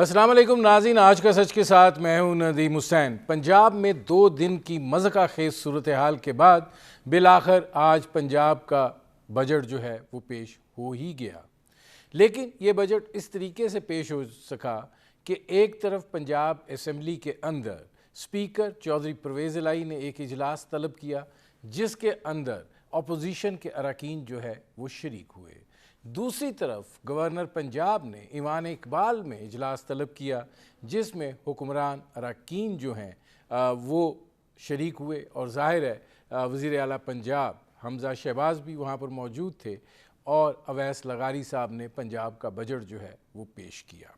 अस्सलाम वालेकुम नाज़रीन, आज का सच के साथ मैं हूं नदीम हुसैन। पंजाब में 2 दिन की मज़का खेज सूरत हाल के बाद बिलाखिर आज पंजाब का बजट जो है वो पेश हो ही गया। लेकिन ये बजट इस तरीके से पेश हो सका कि एक तरफ पंजाब असम्बली के अंदर स्पीकर चौधरी परवेज़ इलाही ने एक इजलास तलब किया जिसके अंदर अपोजिशन के अरकान जो है वो शरीक हुए। दूसरी तरफ गवर्नर पंजाब ने ईवान इकबाल में इजलास तलब किया जिसमें हुक्मरान अरकान जो हैं वो शरीक हुए और ज़ाहिर है वज़ीर आला पंजाब हमज़ा शहबाज भी वहाँ पर मौजूद थे और अवैस लगारी साहब ने पंजाब का बजट जो है वो पेश किया।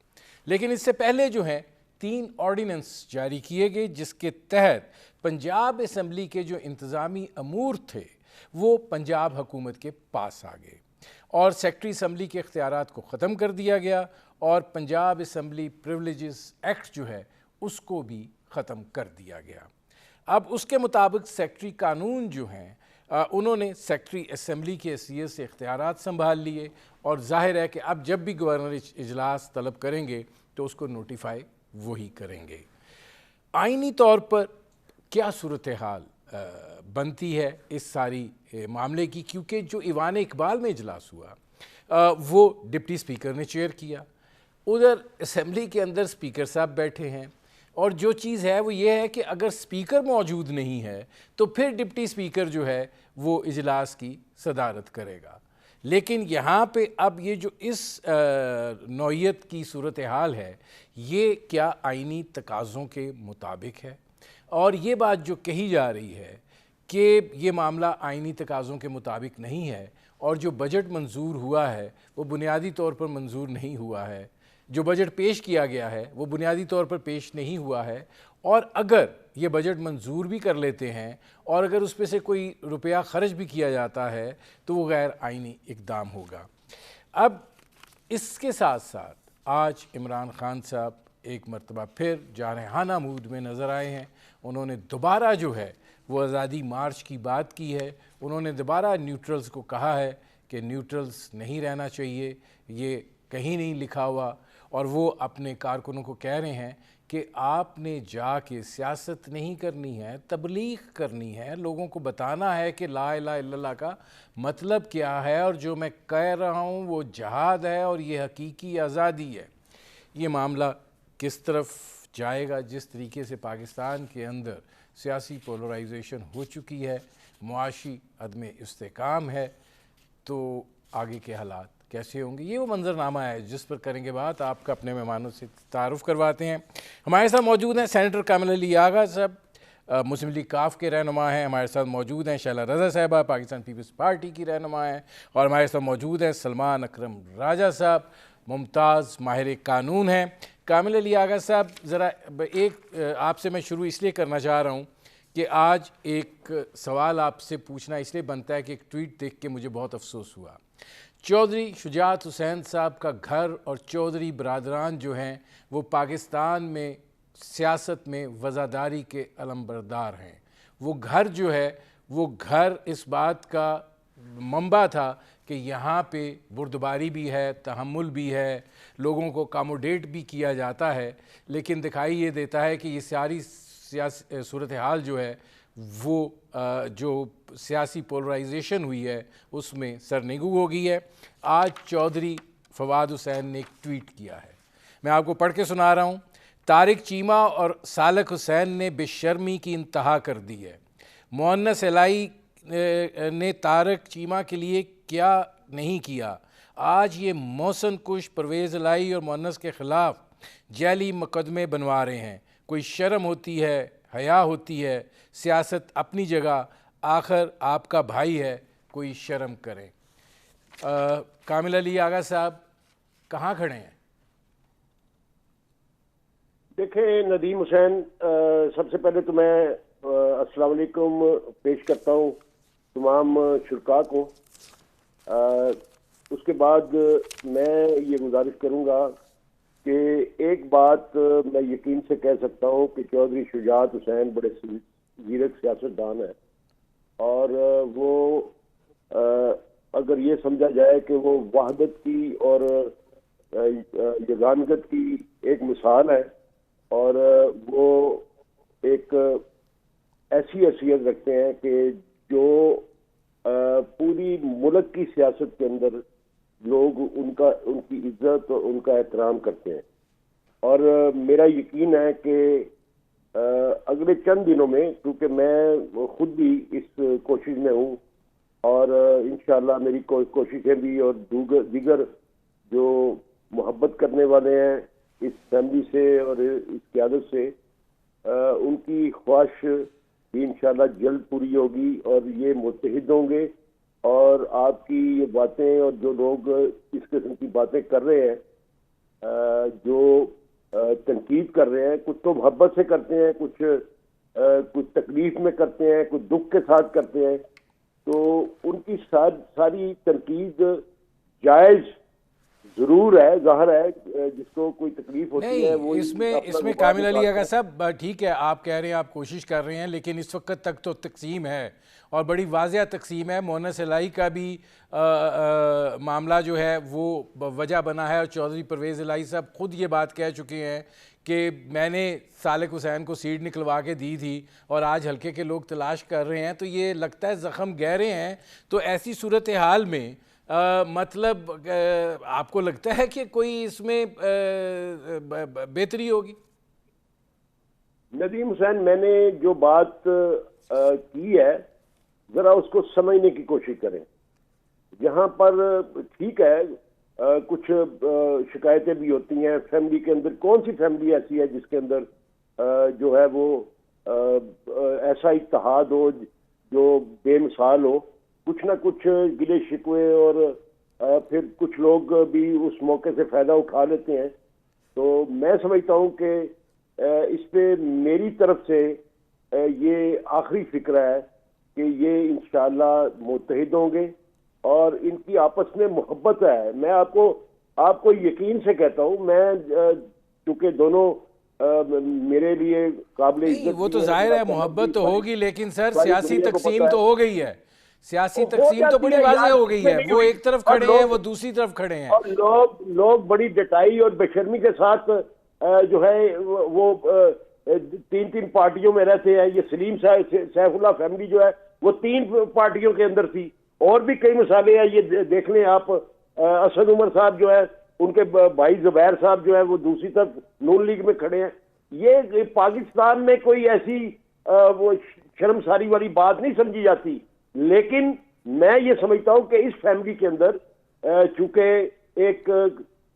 लेकिन इससे पहले जो है 3 ऑर्डिनेंस जारी किए गए जिसके तहत पंजाब असम्बली के जो इंतज़ामी अमूर थे वो पंजाब हुकूमत के पास आ गए और सेक्रेटरी असम्बली के इख्तियारात को ख़त्म कर दिया गया और पंजाब असम्बली प्रिविलेजेस एक्ट जो है उसको भी ख़त्म कर दिया गया। अब उसके मुताबिक सेक्रेटरी कानून जो हैं उन्होंने सेक्रेटरी असम्बली की हैसियत से इख्तियारात संभाल लिए और ज़ाहिर है कि अब जब भी गवर्नर इजलास तलब करेंगे तो उसको नोटिफाई वही करेंगे। आइनी तौर पर क्या सूरत हाल बनती है इस सारी मामले की, क्योंकि जो ईवान इकबाल में इजलास हुआ वो डिप्टी स्पीकर ने चेयर किया, उधर असम्बली के अंदर स्पीकर साहब बैठे हैं और जो चीज़ है वो ये है कि अगर स्पीकर मौजूद नहीं है तो फिर डिप्टी स्पीकर जो है वो इजलास की सदारत करेगा। लेकिन यहाँ पे अब ये जो इस नौइयत की सूरत हाल है ये क्या आइनी तकाज़ों के मुताबिक है, और ये बात जो कही जा रही है कि ये मामला आइनी तकाज़ों के मुताबिक नहीं है और जो बजट मंजूर हुआ है वो बुनियादी तौर पर मंजूर नहीं हुआ है, जो बजट पेश किया गया है वो बुनियादी तौर पर पेश नहीं हुआ है, और अगर ये बजट मंजूर भी कर लेते हैं और अगर उस पर से कोई रुपया ख़र्च भी किया जाता है तो वो गैर आइनी इक़दाम होगा। अब इसके साथ साथ आज इमरान खान साहब एक मरतबा फिर जारहाना मूड में नज़र आए हैं। उन्होंने दोबारा जो है वो आज़ादी मार्च की बात की है, उन्होंने दोबारा न्यूट्रल्स को कहा है कि न्यूट्रल्स नहीं रहना चाहिए, ये कहीं नहीं लिखा हुआ, और वो अपने कारकुनों को कह रहे हैं कि आपने जाके सियासत नहीं करनी है, तबलीग करनी है, लोगों को बताना है कि ला इलाहा इल्लल्लाह का मतलब क्या है और जो मैं कह रहा हूँ वो जहाद है और ये हकीकी आज़ादी है। ये मामला किस तरफ जाएगा, जिस तरीके से पाकिस्तान के अंदर सियासी पोलराइजेशन हो चुकी है, मुआशी अदम इस्तेकाम है, तो आगे के हालात कैसे होंगे, ये वो मंजरनामा है जिस पर करेंगे बात। आपका अपने मेहमानों से तारुफ़ करवाते हैं। हमारे साथ मौजूद हैं सेनेटर कामिल अली आगा साहब, मुस्लिम लीग काफ के रहनुमा हैं। हमारे साथ मौजूद हैं शैला रज़ा साहबा, पाकिस्तान पीपल्स पार्टी की रहनुमा हैं, और हमारे साथ मौजूद हैं सलमान अकरम राजा साहब, मुमताज़ माहिर कानून हैं। कामिल अली आगा साहब, ज़रा एक आपसे मैं शुरू इसलिए करना चाह रहा हूँ कि आज एक सवाल आपसे पूछना इसलिए बनता है कि एक ट्वीट देख के मुझे बहुत अफसोस हुआ। चौधरी शुजात हुसैन साहब का घर और चौधरी बरदरान जो हैं वो पाकिस्तान में सियासत में वज़ादारी के अलमबरदार हैं। वो घर जो है वो घर इस बात का मंबा था कि यहाँ पे बुर्दबारी भी है, तहम्मुल भी है, लोगों को अकोमोडेट भी किया जाता है, लेकिन दिखाई ये देता है कि ये सारी सूरत हाल जो है वो जो सियासी पोलराइजेशन हुई है उसमें सरनिगू हो गई है। आज चौधरी फवाद हुसैन ने एक ट्वीट किया है, मैं आपको पढ़ के सुना रहा हूँ। तारिक चीमा और सालक हुसैन ने बेशर्मी की इंतहा कर दी है। मुअन्नस इलाही ने तारिक चीमा के लिए क्या नहीं किया। आज ये मोहसन कुश परवेज़ इलाही और मुअन्नस के ख़िलाफ़ जैली मुकदमे बनवा रहे हैं। कोई शर्म होती है, हया होती है, सियासत अपनी जगह, आखिर आपका भाई है, कोई शर्म करें। कामिल अली आगा साहब कहाँ खड़े हैं? देखें नदीम हुसैन, सबसे पहले तो मैं अस्सलाम वालेकुम पेश करता हूँ तमाम शुरका को। उसके बाद मैं ये गुजारिश करूँगा कि एक बात मैं यकीन से कह सकता हूँ कि चौधरी शुजात हुसैन बड़े जीरक सियासतदान है, और वो अगर ये समझा जाए कि वो वहदत की और यगानगत की एक मिसाल है, और वो एक ऐसी हैसियत रखते हैं कि जो पूरी मुल्क की सियासत के अंदर लोग उनकी इज्जत और उनका एहतराम करते हैं। और मेरा यकीन है कि अगले चंद दिनों में, क्योंकि मैं खुद भी इस कोशिश में हूँ, और इंशाल्लाह मेरी कोशिशें भी और दीगर जो मोहब्बत करने वाले हैं इस फैमिली से और इस क़यादत से, उनकी ख्वाहिश भी इंशाल्लाह जल्द पूरी होगी और ये मुत्तहिद होंगे। और आपकी ये बातें और जो लोग इस किस्म की बातें कर रहे हैं, जो तनकीद कर रहे हैं, कुछ तो मोहब्बत से करते हैं, कुछ तकलीफ में करते हैं, कुछ दुख के साथ करते हैं, तो उनकी सारी तनकीद जायज़ जरूर है, जाहिर है जिसको कोई तकलीफ होती है वो इसमें कामिल अली आगा साहब ठीक है, आप कह रहे हैं, आप कोशिश कर रहे हैं, लेकिन इस वक्त तक तो तकसीम है और बड़ी वाज़िया तकसीम है। मोहन्नस इलाही का भी मामला जो है वो वजह बना है और चौधरी परवेज़ इलाही साहब खुद ये बात कह चुके हैं कि मैंने सालिक हुसैन को सीट निकलवा के दी थी और आज हल्के के लोग तलाश कर रहे हैं, तो ये लगता है ज़ख़म गहरे हैं। तो ऐसी सूरत हाल में मतलब आपको लगता है कि कोई इसमें बेहतरी होगी? नदीम हुसैन, मैंने जो बात की है ज़रा उसको समझने की कोशिश करें। जहाँ पर ठीक है, कुछ शिकायतें भी होती हैं फैमिली के अंदर। कौन सी फैमिली ऐसी है जिसके अंदर जो है वो ऐसा इत्तेहाद हो जो बेमिसाल हो? कुछ ना कुछ गिले शिकवे और फिर कुछ लोग भी उस मौके से फ़ायदा उठा लेते हैं। तो मैं समझता हूँ कि इस पे मेरी तरफ से ये आखिरी फिक्र है कि ये इंशाअल्लाह मुत्तहिद होंगे और इनकी आपस में मोहब्बत है। मैं आपको यकीन से कहता हूँ, मैं चूँकि दोनों मेरे लिए काबिल इज्जत, वो तो जाहिर है मोहब्बत तो होगी, लेकिन सर सियासी तकसीम तो हो गई है, सियासी तकसीम तो बड़ी वाज़ेह हो गई है। वो एक तरफ खड़े हैं, वो दूसरी तरफ खड़े हैं, और लोग बड़ी डटाई और बेशर्मी के साथ जो है वो 3 पार्टियों में रहते हैं। ये सलीम सैफुल्लाह फैमिली जो है वो 3 पार्टियों के अंदर थी, और भी कई मिसालें हैं, ये देख लें आप। असद उमर साहब जो है, उनके भाई जुबैर साहब जो है वो दूसरी तरफ नून लीग में खड़े हैं। ये पाकिस्तान में कोई ऐसी वो शर्मसारी वाली बात नहीं समझी जाती। लेकिन मैं ये समझता हूं कि इस फैमिली के अंदर चूंकि एक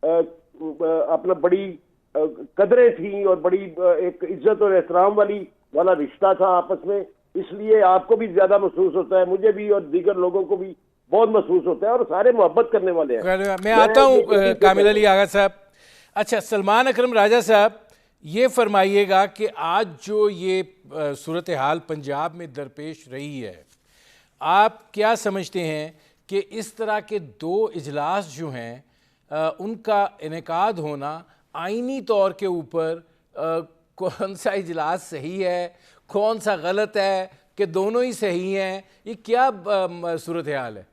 अपना बड़ी कदरें थी और बड़ी एक इज्जत और एहतराम वाला रिश्ता था आपस में, इसलिए आपको भी ज्यादा महसूस होता है, मुझे भी और दीगर लोगों को भी बहुत महसूस होता है, और सारे मोहब्बत करने वाले हैं। मैं आता हूं कामिल अली आगा साहब। अच्छा, सलमान अकरम राजा साहब, ये फरमाइएगा कि आज जो ये सूरत हाल पंजाब में दरपेश रही है, आप क्या समझते हैं कि इस तरह के 2 इजलास जो हैं उनका इनेकाद होना आइनी तौर के ऊपर कौन सा इजलास सही है, कौन सा गलत है, कि दोनों ही सही हैं? ये क्या सूरत हाल है?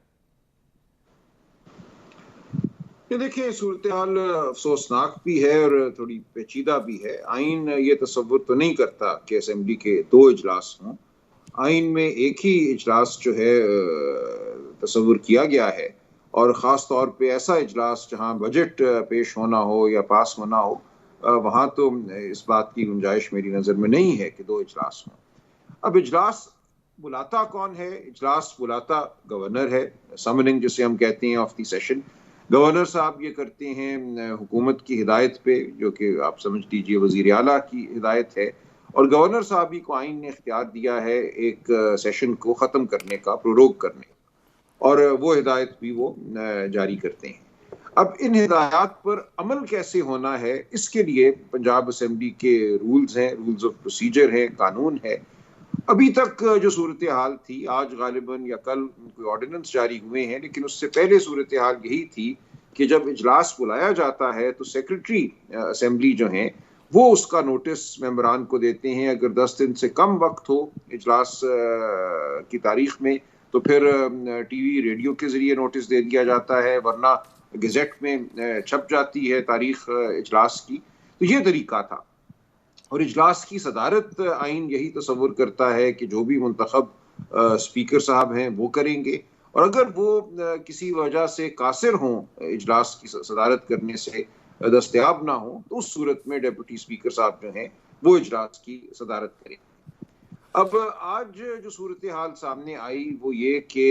ये देखिए, सूरत हाल अफसोसनाक भी है और थोड़ी पेचीदा भी है। आइन ये तसव्वुर तो नहीं करता कि असेंबली के 2 इजलास हों। आइन में एक ही इजलास जो है तस्वुर किया गया है, और ख़ास तौर पे ऐसा इजलास जहां बजट पेश होना हो या पास होना हो, वहां तो इस बात की गुंजाइश मेरी नज़र में नहीं है कि 2 इजलास हों। अब इजलास बुलाता कौन है? इजलास बुलाता गवर्नर है, समनिंग जिसे हम कहते हैं ऑफ द सेशन। गवर्नर साहब ये करते हैं हुकूमत की हिदायत पे, जो कि आप समझ लीजिए वज़ीर आला की हिदायत है, और गवर्नर साहब ही को आइन ने इख्तियार दिया है एक सेशन को ख़त्म करने का, प्रोरोग करने, और वो हिदायत भी वो जारी करते हैं। अब इन हिदायत पर अमल कैसे होना है, इसके लिए पंजाब असेंबली के रूल्स हैं, रूल्स ऑफ प्रोसीजर हैं, कानून है। अभी तक जो सूरत हाल थी, आज गालिबन या कल कोई ऑर्डिनेंस जारी हुए हैं, लेकिन उससे पहले सूरत हाल यही थी कि जब इजलास बुलाया जाता है तो सेक्रेटरी असेंबली जो हैं वो उसका नोटिस मेंबरान को देते हैं। अगर 10 दिन से कम वक्त हो इजलास की तारीख में तो फिर टीवी रेडियो के ज़रिए नोटिस दे दिया जाता है, वरना गज़ेट में छप जाती है तारीख इजलास की। तो तो ये तरीका था। और इजलास की सदारत आइन यही तस्वुर करता है कि जो भी मुंतखब स्पीकर साहब हैं वो करेंगे, और अगर वो किसी वजह से कासिर हों इजलास की सदारत करने से दस्तयाब ना हो, तो उस सूरत में डेप्यूटी स्पीकर साहब जो हैं वो इजलास की सदारत करें। अब आज जो सूरत हाल सामने आई वो ये कि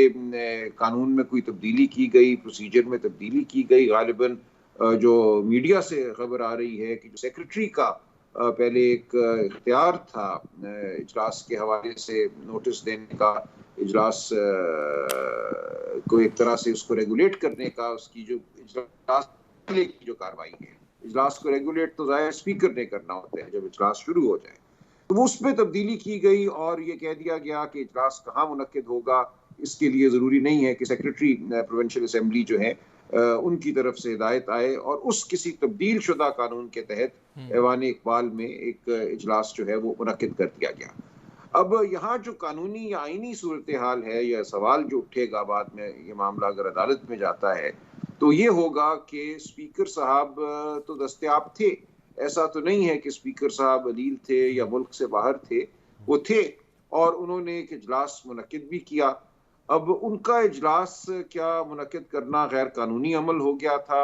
कानून में कोई तब्दीली की गई, प्रोसीजर में तब्दीली की गई। गालिबन जो मीडिया से खबर आ रही है कि जो सेक्रेटरी का पहले एक इख्तियार था इजलास के हवाले से नोटिस देने का, इजलास को एक तरह से उसको रेगुलेट करने का, उसकी जो इजलास की जो कार्रवाई है, इजलास को रेगुलेट तो ज़ाहिर स्पीकर ने करना होता है जब इजलास शुरू हो जाए, तो वो उसमें तब्दीली की गई और ये कह दिया गया कि इजलास कहाँ मुनक्किद होगा इसके लिए ज़रूरी नहीं है कि सेक्रेटरी प्रोविंशियल असेंबली जो है उनकी तरफ से हिदायत आए, और उस किसी तब्दील शुदा कानून के तहत ऐवान इकबाल में एक इजलास जो है वो मुनक्किद कर दिया गया। अब यहाँ जो कानूनी या आईनी सूरत हाल है या सवाल जो उठेगा बाद में, ये मामला अगर अदालत में जाता है तो ये होगा कि स्पीकर साहब तो दस्तयाब थे, ऐसा तो नहीं है कि स्पीकर साहब अलील थे या मुल्क से बाहर थे, वो थे और उन्होंने एक इजलास मुनक्किद भी किया। अब उनका इजलास क्या मुनक्किद करना गैर कानूनी अमल हो गया था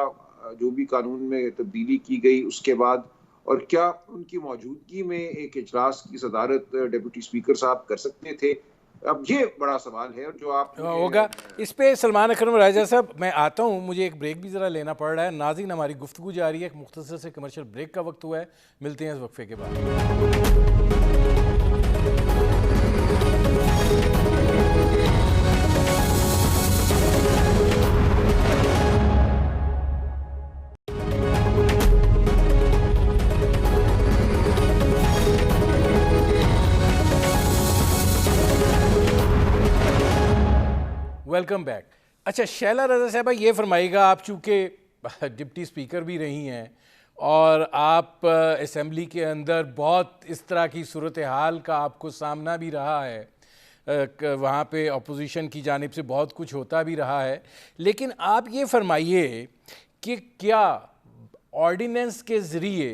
जो भी कानून में तब्दीली की गई उसके बाद, और क्या उनकी मौजूदगी में एक इजलास की सदारत डिप्टी स्पीकर साहब कर सकते थे? अब ये बड़ा सवाल है। और जो आप होगा इस पे सलमान अकरम राजा साहब, मैं आता हूँ, मुझे एक ब्रेक भी ज़रा लेना पड़ रहा है। नाज़रीन, हमारी गुफ्तगू जारी है, एक मुख्तसर से कमर्शियल ब्रेक का वक्त हुआ है, मिलते हैं इस वक्फे के बाद। Welcome back. अच्छा शैला रज़ा साहबा, ये फरमाइएगा, आप चूँकि डिप्टी स्पीकर भी रही हैं और आप असेंबली के अंदर बहुत इस तरह की सूरत हाल का आपको सामना भी रहा है, वहाँ पे अपोजिशन की जानिब से बहुत कुछ होता भी रहा है, लेकिन आप ये फरमाइए कि क्या ऑर्डिनेंस के ज़रिए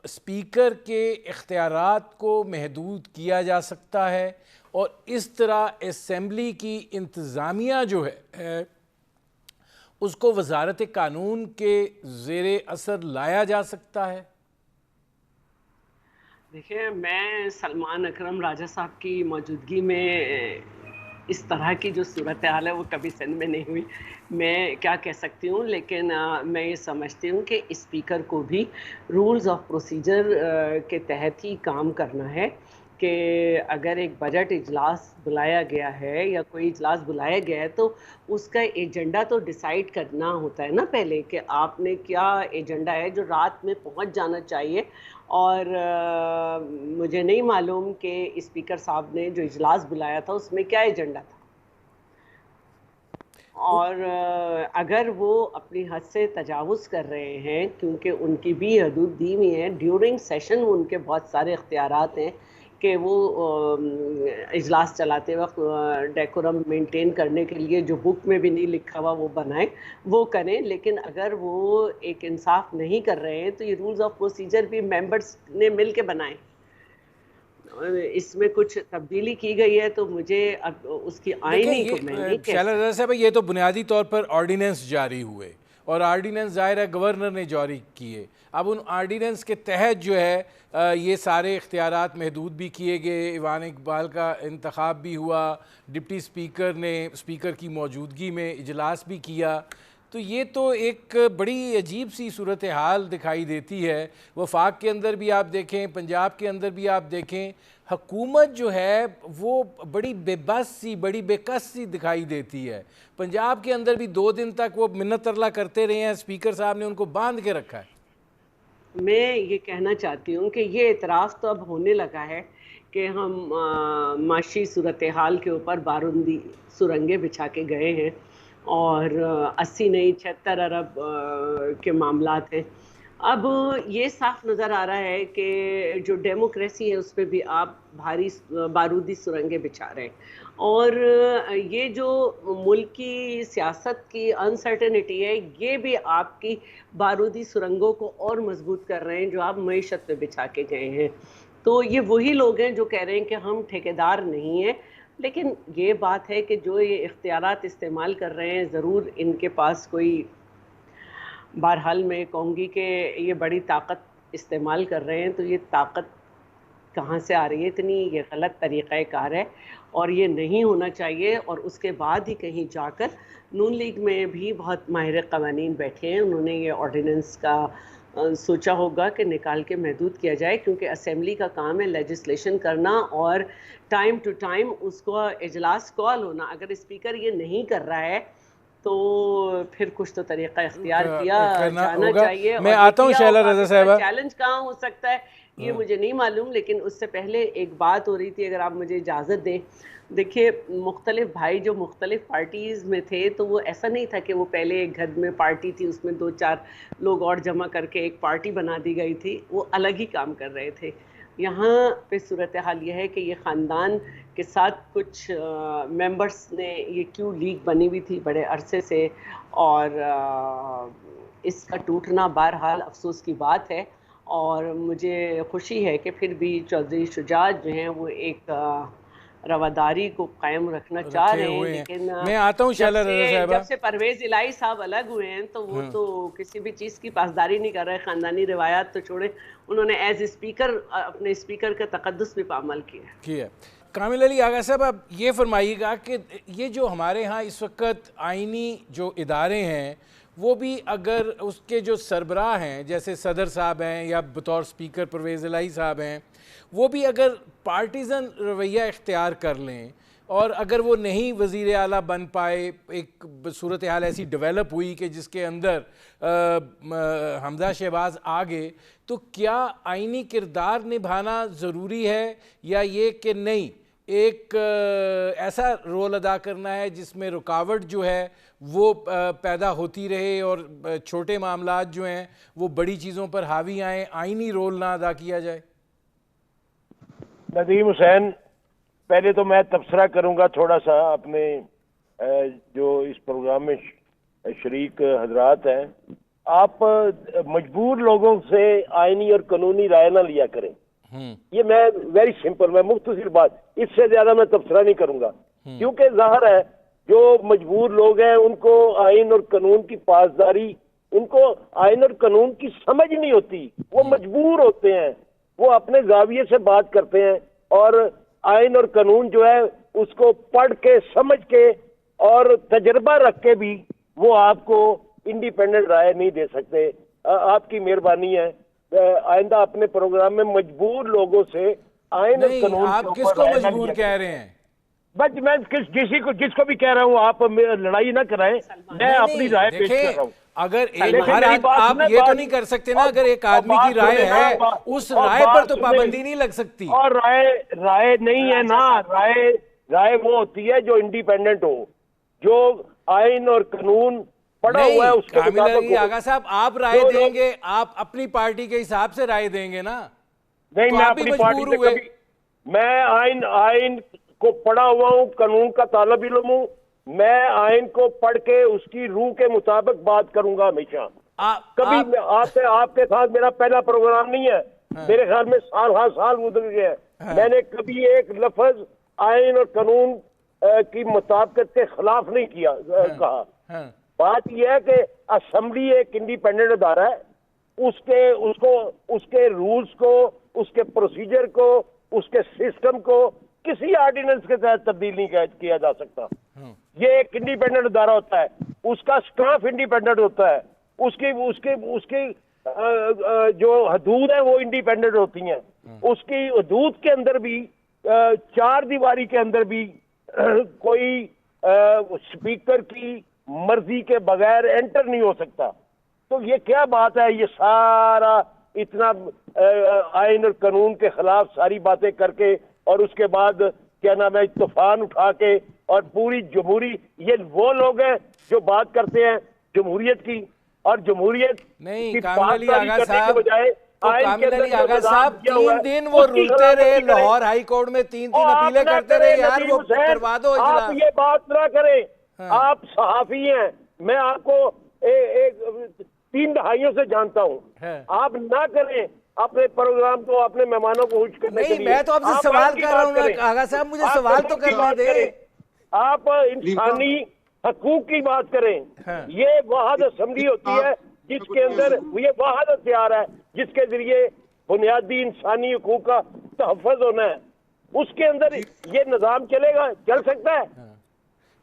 स्पीकर के इख्तियारात को महदूद किया जा सकता है और इस तरह असेंबली की इंतज़ामिया जो है उसको वजारत कानून के ज़ेरे असर लाया जा सकता है? देखिए, मैं सलमान अकरम राजा साहब की मौजूदगी में इस तरह की जो सूरत हाल है वो कभी सिंध में नहीं हुई। मैं क्या कह सकती हूँ, लेकिन मैं ये समझती हूँ कि स्पीकर को भी रूल्स ऑफ प्रोसीजर के तहत ही काम करना है कि अगर एक बजट इजलास बुलाया गया है या कोई इजलास बुलाया गया है तो उसका एजेंडा तो डिसाइड करना होता है ना पहले, कि आपने क्या एजेंडा है जो रात में पहुंच जाना चाहिए। और मुझे नहीं मालूम कि स्पीकर साहब ने जो इजलास बुलाया था उसमें क्या एजेंडा था, और अगर वो अपनी हद से तजावुज़ कर रहे हैं, क्योंकि उनकी भी हदूद दी हुई है, ड्यूरिंग सेशन उनके बहुत सारे इख्तियारात हैं कि वो इजलास चलाते वक्त डेकोरम मेंटेन करने के लिए जो बुक में भी नहीं लिखा हुआ वो बनाएं, वो करें। लेकिन अगर वो एक इंसाफ नहीं कर रहे हैं तो ये रूल्स ऑफ प्रोसीजर भी मेंबर्स ने मिल के बनाएं। इसमें कुछ तब्दीली की गई है तो मुझे अब उसकी आईनी को मैं नहीं कह शैला साहब, ये तो बुनियादी तौर पर ऑर्डिनेंस जारी हुए और ऑर्डिनेंस ज़ाहिर है गवर्नर ने जारी किए। अब उन ऑर्डिनेंस के तहत जो है ये सारे इख्तियारात महदूद भी किए गए, ईवान इकबाल का इंतखाब भी हुआ, डिप्टी स्पीकर ने स्पीकर की मौजूदगी में इजलास भी किया। तो ये तो एक बड़ी अजीब सी सूरत हाल दिखाई देती है। वफाक के अंदर भी आप देखें, पंजाब के अंदर भी आप देखें, हुकूमत जो है वो बड़ी बेबस सी, बड़ी बेकस सी दिखाई देती है। पंजाब के अंदर भी 2 दिन तक वो मिन्नत तरला करते रहे हैं, स्पीकर साहब ने उनको बांध के रखा है। मैं ये कहना चाहती हूँ कि ये इतराफ़ तो अब होने लगा है कि हम माशी सूरत हाल के ऊपर बारूदी सुरंगें बिछा के गए हैं और 80 नहीं 76 अरब के मामलात हैं। अब ये साफ नज़र आ रहा है कि जो डेमोक्रेसी है उस पर भी आप भारी बारूदी सुरंगें बिछा रहे हैं, और ये जो मुल्क की सियासत की अनसर्टेनिटी है ये भी आपकी बारूदी सुरंगों को और मजबूत कर रहे हैं जो आप मईशत पे बिछा के गए हैं। तो ये वही लोग हैं जो कह रहे हैं कि हम ठेकेदार नहीं हैं, लेकिन ये बात है कि जो ये इख्तियारात इस्तेमाल कर रहे हैं ज़रूर इनके पास कोई, बहरहाल मैं कहूँगी कि ये बड़ी ताकत इस्तेमाल कर रहे हैं, तो ये ताकत कहाँ से आ रही है इतनी, ये गलत तरीक़ाकार है और ये नहीं होना चाहिए। और उसके बाद ही कहीं जाकर नून लीग में भी बहुत माहिर क़वानीन बैठे हैं, उन्होंने ये ऑर्डिनेंस का सोचा होगा कि निकाल के महदूद किया जाए, क्योंकि असेंबली का काम है लेजिस्लेशन करना और टाइम टू टाइम उसको इजलास कॉल होना। अगर स्पीकर ये नहीं कर रहा है तो फिर कुछ तो तरीका इख्तियार किया जाना चाहिए। मैं आता हूँ शैला रज़ा साहिबा, चैलेंज कहाँ हो सकता है ये मुझे नहीं मालूम, लेकिन उससे पहले एक बात हो रही थी, अगर आप मुझे इजाज़त दें। देखिए, मुख्तलिफ भाई जो मुख्तलिफ पार्टीज़ में थे, तो वो ऐसा नहीं था कि वो पहले एक घर में पार्टी थी, उसमें 2-4 लोग और जमा करके एक पार्टी बना दी गई थी, वो अलग ही काम कर रहे थे। यहाँ पे सूरत हाल ये है कि ये ख़ानदान के साथ कुछ मेंबर्स ने, ये क्यों लीग बनी हुई थी बड़े अरसे से, और इसका टूटना बहरहाल अफसोस की बात है। और मुझे खुशी है कि फिर भी चौधरी शुजात जो हैं वो एक रवादारी को कायम रखना चाह रहे हैं। लेकिन मैं आता हूँ शैला रज़ा साहिबा, जब से परवेज़ इलाही साहब अलग हुए हैं तो वो तो किसी भी चीज़ की पासदारी नहीं कर रहे। ख़ानदानी रिवायात तो छोड़े, उन्होंने एज स्पीकर अपने स्पीकर का तक़द्दुस भी पामाल किया। कामिल अली आगा साहब, आप ये फरमाइएगा कि ये जो हमारे यहाँ इस वक्त आइनी जो इदारे हैं वो भी अगर उसके जो सरबराह हैं जैसे सदर साहब हैं या बतौर स्पीकर परवेज़ इलाही साहब हैं, वो भी अगर पार्टीज़न रवैया इख्तियार कर लें और अगर वो नहीं वज़ीर आला बन पाए, एक सूरत हाल ऐसी डेवलप हुई कि जिसके अंदर हमजा शहबाज आ गए, तो क्या आइनी किरदार निभाना ज़रूरी है या ये कि नहीं एक ऐसा रोल अदा करना है जिसमें रुकावट जो है वो पैदा होती रहे और छोटे मामलात जो हैं वो बड़ी चीज़ों पर हावी आएँ, आइनी रोल ना अदा किया जाए? नदीम हुसैन, पहले तो मैं तबसरा करूंगा थोड़ा सा अपने जो इस प्रोग्राम में शरीक हजरात हैं, आप मजबूर लोगों से आइनी और कानूनी राय ना लिया करें। ये मैं वेरी सिंपल, मैं मुख्तसर बात, इससे ज्यादा मैं तबसरा नहीं करूंगा, क्योंकि जाहिर है जो मजबूर लोग हैं उनको आइन और कानून की पासदारी, उनको आइन और कानून की समझ नहीं होती, वो मजबूर होते हैं, वो अपने जाविये से बात करते हैं और आइन और कानून जो है उसको पढ़ के समझ के और तजर्बा रख के भी वो आपको इंडिपेंडेंट राय नहीं दे सकते। आपकी मेहरबानी है, आइंदा अपने प्रोग्राम में मजबूर लोगों से आइन और कानून, आप किसको मजबूर कह रहे हैं? बस मैं जिसको भी कह रहा हूँ, आप लड़ाई ना कराएं, मैं अपनी राय पेश कर रहा हूँ। अगर आप ये तो नहीं कर सकते ना, अगर एक आदमी की राय है उस राय पर तो पाबंदी नहीं लग सकती। और राय नहीं है ना, राय वो होती है जो इंडिपेंडेंट हो, जो आइन और कानून पढ़ा हुआ है उसके मुताबिक। आगा साहब, आप राय देंगे, आप अपनी पार्टी के हिसाब से राय देंगे ना? नहीं, मैं अपनी पार्टी से कभी, मैं आइन को पढ़ा हुआ हूँ, कानून का तालिब इल्म हूँ, मैं आइन को पढ़ के उसकी रूह के मुताबिक बात करूंगा हमेशा। कभी आपके साथ मेरा पहला प्रोग्राम नहीं है, मेरे ख्याल में साल गुजर गए हैं, मैंने कभी एक लफ्ज आइन और कानून की मुताबिकत के खिलाफ नहीं किया कहा। बात यह है कि असेंबली एक इंडिपेंडेंट अदारा है, उसके रूल्स को, उसके प्रोसीजर को, उसके सिस्टम को किसी ऑर्डिनेंस के तहत तब्दील नहीं किया जा सकता। ये एक इंडिपेंडेंट अदारा होता है, उसका स्टाफ इंडिपेंडेंट होता है, उसकी जो हदूद है वो इंडिपेंडेंट होती हैं, उसकी हदूद के अंदर भी चार दीवारी के अंदर भी कोई स्पीकर की मर्जी के बगैर एंटर नहीं हो सकता। तो ये क्या बात है, ये सारा इतना आइन और कानून के खिलाफ सारी बातें करके और उसके बाद क्या नाम है तूफान उठा के और पूरी जमहूरी, ये वो लोग हैं जो बात करते हैं जमहूरियत की, और जमहूरियत नहीं, की कामिल अली पासदारी आगा करने के साहब, बजाय तो आइन के कामिल अंदर अली जो आगा निजाम साहब किया हुआ 3 है, दिन वो उसकी रुलते खिलाफवर्जी रहे करें। लाहौर हाई कोर्ट में, 3 आप अपीलें ना करते करें रहे यार, नदीम वो हुसैन, करवा दो आप इजलास। ये बात ना करें। हाँ। आप सहाफी हैं, मैं आपको एक 3 दहाइयों से जानता हूँ। है। आप ना करें अपने प्रोग्राम को, अपने मेहमानों को खुश करने के नहीं, लिए। मैं तो आपसे आप सवाल आइन की कर रहा बात हूँ ना करें, आगा साहब, मुझे आप सवाल तो कानून की करने बात दे। करें, आप इंसानी हकूक की बात करें। हाँ। ये वाहद असेंबली होती है जिसके अंदर ये वाहद हथियार है जिसके जरिए बुनियादी इंसानी हकूक का तहफ़्फ़ुज़ होना है। उसके अंदर ये निज़ाम चलेगा, चल सकता है।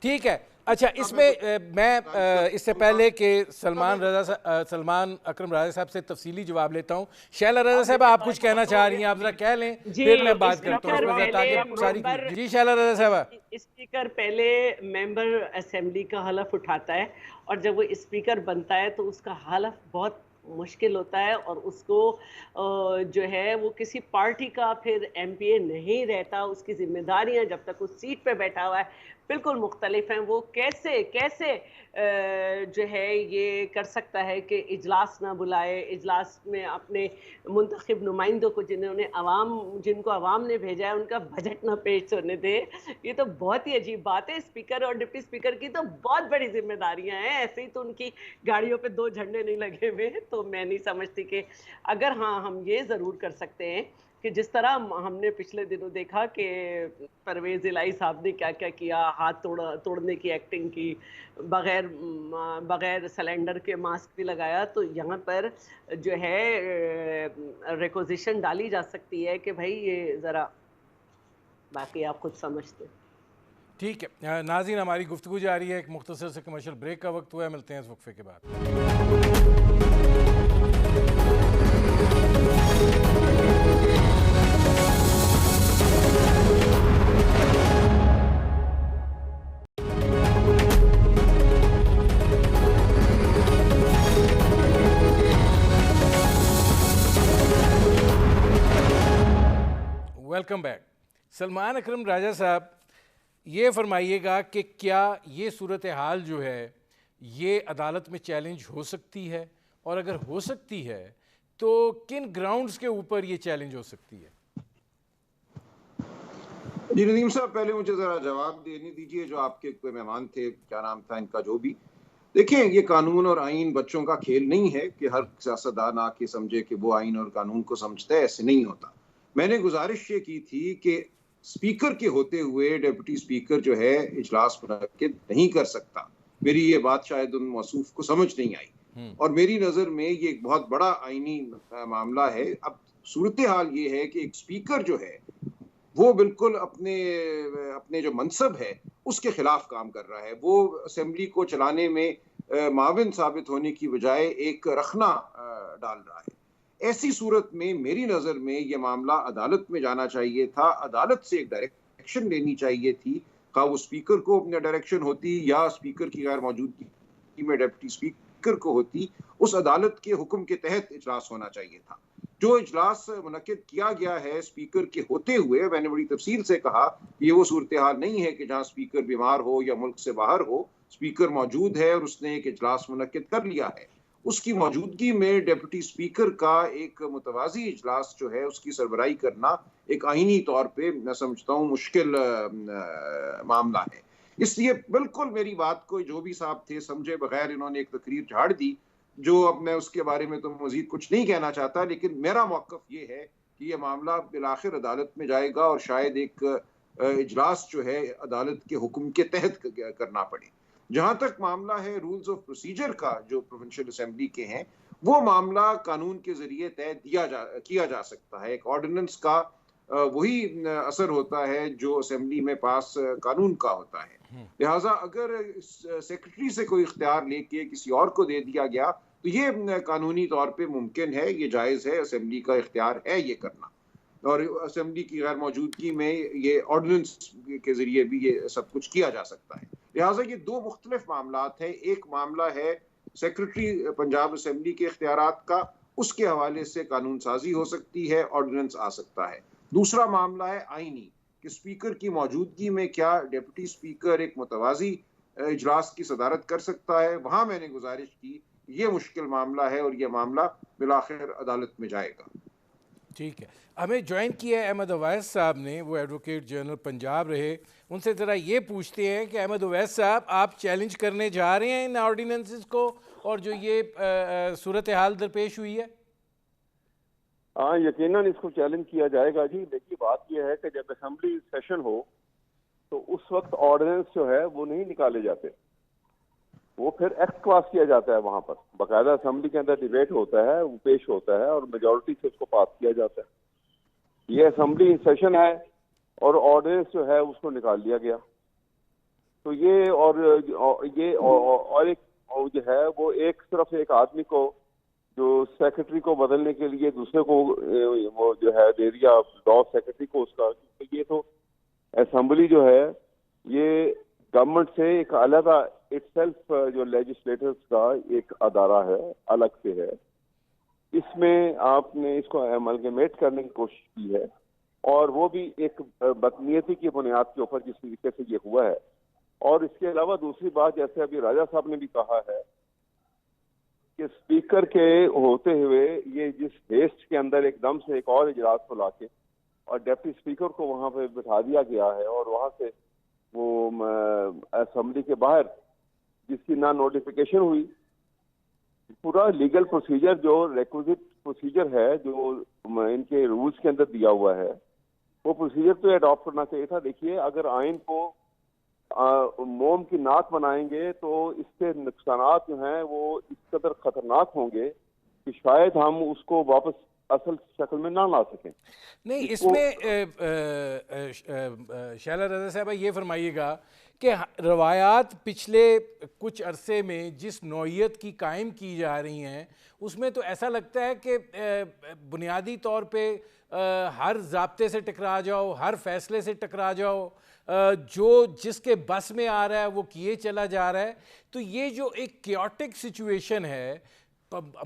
ठीक है। अच्छा, इसमें मैं इससे पहले कि सलमान अकरम राजा साहब से तफसीली जवाब लेता हूँ, शैला रजा साहब आप कुछ कहना चाह रही हैं, आप जरा कह लें, फिर मैं बात करता हूँ इसमें, ताकि सारी जी शैला रजा साहब। स्पीकर पहले मेंबर असेंबली का हलफ उठाता है और जब वो स्पीकर बनता है तो उसका हलफ बहुत मुश्किल होता है और उसको जो है वो किसी पार्टी का फिर एमपीए नहीं रहता। उसकी जिम्मेदारियां जब तक उस सीट पे बैठा हुआ है बिल्कुल मुख्तलिफ हैं। वो कैसे कैसे जो है ये कर सकता है कि इजलास ना बुलाए, इजलास में अपने मुंतखब नुमाइंदों को जिनको अवाम ने भेजा है उनका बजट ना पेश होने दे। ये तो बहुत ही अजीब बात है। स्पीकर और डिप्टी स्पीकर की तो बहुत बड़ी जिम्मेदारियां हैं, ऐसे ही तो उनकी गाड़ियों पे 2 झंडे नहीं लगे हुए। तो मैं नहीं समझती कि अगर हाँ हम ये ज़रूर कर सकते हैं कि जिस तरह हमने पिछले दिनों देखा कि परवेज़ इलाही साहब ने क्या क्या किया, हाथ तोड़ने की एक्टिंग की, बगैर सिलेंडर के मास्क भी लगाया, तो यहाँ पर जो है रिक्वेजिशन डाली जा सकती है कि भाई ये ज़रा, बाकी आप खुद समझते। ठीक है नाज़रीन, हमारी गुफ्तगू जारी है, एक मुख्तसर से कमर्शियल ब्रेक का वक्त हुआ है, मिलते हैं इस वक्फे के बाद। Welcome back. सलमान अकरम राजा साहब, ये फरमाइएगा कि क्या ये सूरत हाल जो है ये अदालत में चैलेंज हो सकती है, और अगर हो सकती है तो किन ग्राउंड्स के ऊपर ये चैलेंज हो सकती है? जी नदीम साहब, पहले मुझे ज़रा जवाब देने दीजिए। जो आपके कोई मेहमान थे, क्या नाम था इनका, जो भी, देखिए ये कानून और आइन बच्चों का खेल नहीं है कि हर सियासतदान आके समझे कि वो आइन और कानून को समझता है, ऐसे नहीं होता। मैंने गुजारिश ये की थी कि स्पीकर के होते हुए डिप्टी स्पीकर जो है इजलास मुनक्किद नहीं कर सकता। मेरी ये बात शायद उन मौसूफ को समझ नहीं आई, और मेरी नज़र में ये एक बहुत बड़ा आइनी मामला है। अब सूरत हाल ये है कि एक स्पीकर जो है वो बिल्कुल अपने जो मनसब है उसके खिलाफ काम कर रहा है। वो असेंबली को चलाने में माविन साबित होने की बजाय एक रखना डाल रहा है। ऐसी सूरत में मेरी नज़र में ये मामला अदालत में जाना चाहिए था, अदालत से एक डायरेक्शन लेनी चाहिए थी, खा वो स्पीकर को अपने डायरेक्शन होती या स्पीकर की गैर मौजूदगी में डिप्टी स्पीकर को होती। उस अदालत के हुक्म के तहत इजलास होना चाहिए था। जो इजलास मुनक्किद किया गया है स्पीकर के होते हुए, मैंने बड़ी तफसील से कहा ये वो सूरत हाल नहीं है कि जहाँ स्पीकर बीमार हो या मुल्क से बाहर हो। स्पीकर मौजूद है और उसने एक इजलास मुनक्किद कर लिया है। उसकी मौजूदगी में डिप्टी स्पीकर का एक मुतवाज़ी इजलास जो है उसकी सरबराही करना एक आईनी तौर पे मैं समझता हूँ मुश्किल मामला है। इसलिए बिल्कुल मेरी बात को जो भी साहब थे समझे बगैर इन्होंने एक तकरीर झाड़ दी, जो अब मैं उसके बारे में तो मजीद कुछ नहीं कहना चाहता। लेकिन मेरा मौक़िफ़ ये है कि ये मामला बिलाखिर अदालत में जाएगा और शायद एक इजलास जो है अदालत के हुक्म के तहत करना पड़े। जहाँ तक मामला है रूल्स ऑफ प्रोसीजर का जो प्रोविंशियल असेंबली के हैं, वो मामला कानून के जरिए तय किया जा सकता है। एक ऑर्डिनेंस का वही असर होता है जो असेंबली में पास कानून का होता है। लिहाजा अगर सेक्रेटरी से कोई इख्तियार लेके किसी और को दे दिया गया तो ये कानूनी तौर पे मुमकिन है, ये जायज़ है, असेंबली का इख्तियार है ये करना। और असेंबली की गैर मौजूदगी में ये ऑर्डिनेंस के जरिए भी ये सब कुछ किया जा सकता है। लिहाजा ये दो मुख्तलिफ मामलात हैं। एक मामला है सेक्रेटरी पंजाब असेंबली के इख्तियारात का, उसके हवाले से कानून साजी हो सकती है, ऑर्डिनेंस आ सकता है। दूसरा मामला है आईनी कि स्पीकर की मौजूदगी में क्या डिप्टी स्पीकर एक मुतवाज़ी इजलास की सदारत कर सकता है। वहाँ मैंने गुजारिश की ये मुश्किल मामला है और ये मामला बिलाखिर अदालत में जाएगा। ठीक है, हमें ज्वाइन किया है अहमद अवैस साहब ने, वो एडवोकेट जनरल पंजाब रहे। उनसे ज़रा ये पूछते हैं कि अहमद अवैस साहब, आप चैलेंज करने जा रहे हैं इन ऑर्डिनेंसेस को और जो ये सूरत हाल दरपेश हुई है? हाँ, यकीनन इसको चैलेंज किया जाएगा जी। देखिए, बात यह है कि जब असेंबली सेशन हो तो उस वक्त ऑर्डिनेंस जो है वो नहीं निकाले जाते, वो फिर एक्ट पास किया जाता है। वहां पर बाकायदा असेंबली के अंदर डिबेट होता है, वो पेश होता है और मेजोरिटी से उसको पास किया जाता है। ये असेंबली सेशन है और ऑर्डिनेंस जो है उसको निकाल लिया गया। तो ये और एक जो है वो एक सिर्फ एक आदमी को, जो सेक्रेटरी को बदलने के लिए दूसरे को वो जो है दे दिया, लॉ सेक्रेटरी को उसका। ये तो असेंबली जो है ये गवर्नमेंट से एक अलग इटसेल्फ जो लेजिस्लेटर्स का एक अदारा है, अलग से है। इसमें आपने इसको अमलगमेट करने की कोशिश की है और वो भी एक बदनीयती की बुनियाद के ऊपर जिस तरीके से ये हुआ है। और इसके अलावा दूसरी बात, जैसे अभी राजा साहब ने भी कहा है कि स्पीकर के होते हुए ये जिस हेस्ट के अंदर एकदम से एक और इजलास को लाके और डिप्टी स्पीकर को वहां पे बिठा दिया गया है और वहां से वो असेंबली के बाहर जिसकी ना नोटिफिकेशन हुई, पूरा लीगल प्रोसीजर जो रिक्विजिट प्रोसीजर है जो इनके रूल्स के अंदर दिया हुआ है, वो प्रोसीजर तो अडॉप्ट करना चाहिए था। देखिए, अगर आइन को मोम की नाक बनाएंगे तो इससे नुकसानात जो हैं वो इस कदर खतरनाक होंगे कि शायद हम उसको वापस असल शक्ल में ना ला सकें। नहीं, इसमें शैला रज़ा साहब ये फरमाइएगा कि रवायात पिछले कुछ अरसे में जिस नौइयत की कायम की जा रही हैं उसमें तो ऐसा लगता है कि बुनियादी तौर पे हर ज़ाब्ते से टकरा जाओ, हर फैसले से टकरा जाओ, जो जिसके बस में आ रहा है वो किए चला जा रहा है। तो ये जो एक क्योटिक सिचुएशन है,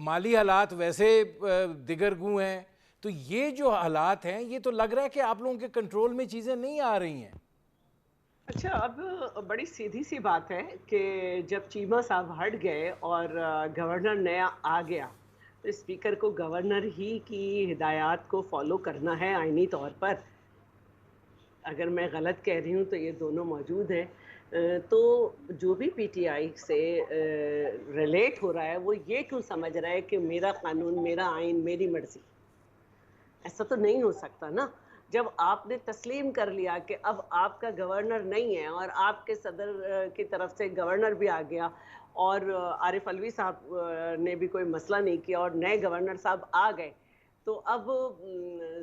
माली हालात वैसे दिगरगू हैं, तो ये जो हालात हैं ये तो लग रहा है कि आप लोगों के कंट्रोल में चीज़ें नहीं आ रही हैं। अच्छा, अब बड़ी सीधी सी बात है कि जब चीमा साहब हट गए और गवर्नर नया आ गया तो स्पीकर को गवर्नर ही की हिदायत को फॉलो करना है आईनी तौर पर। अगर मैं गलत कह रही हूँ तो ये दोनों मौजूद हैं। तो जो भी पीटीआई से रिलेट हो रहा है वो ये क्यों समझ रहा है कि मेरा कानून, मेरा आइन, मेरी मर्जी? ऐसा तो नहीं हो सकता ना। जब आपने तस्लीम कर लिया कि अब आपका गवर्नर नहीं है और आपके सदर की तरफ से गवर्नर भी आ गया और आरिफ अलवी साहब ने भी कोई मसला नहीं किया और नए गवर्नर साहब आ गए, तो अब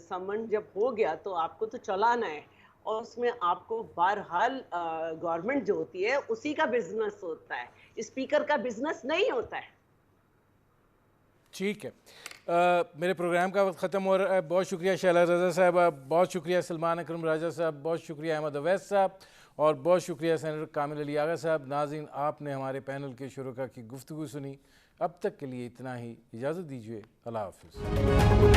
समन जब हो गया तो आपको तो चलाना है और उसमें आपको बहरहाल गवर्नमेंट जो होती है उसी का बिजनेस होता है, स्पीकर का बिजनेस नहीं होता है। ठीक है, मेरे प्रोग्राम का वक्त ख़त्म हो रहा है। बहुत शुक्रिया शैला रज़ा साहब, बहुत शुक्रिया सलमान अकरम राजा साहब, बहुत शुक्रिया अहमद अवैस साहब और बहुत शुक्रिया सेनेटर कामिल अली आगा साहब। नाज़रीन, आपने हमारे पैनल के शुरका की गुफ्तगू सुनी। अब तक के लिए इतना ही, इजाज़त दीजिए। अल्लाह हाफ़िज़।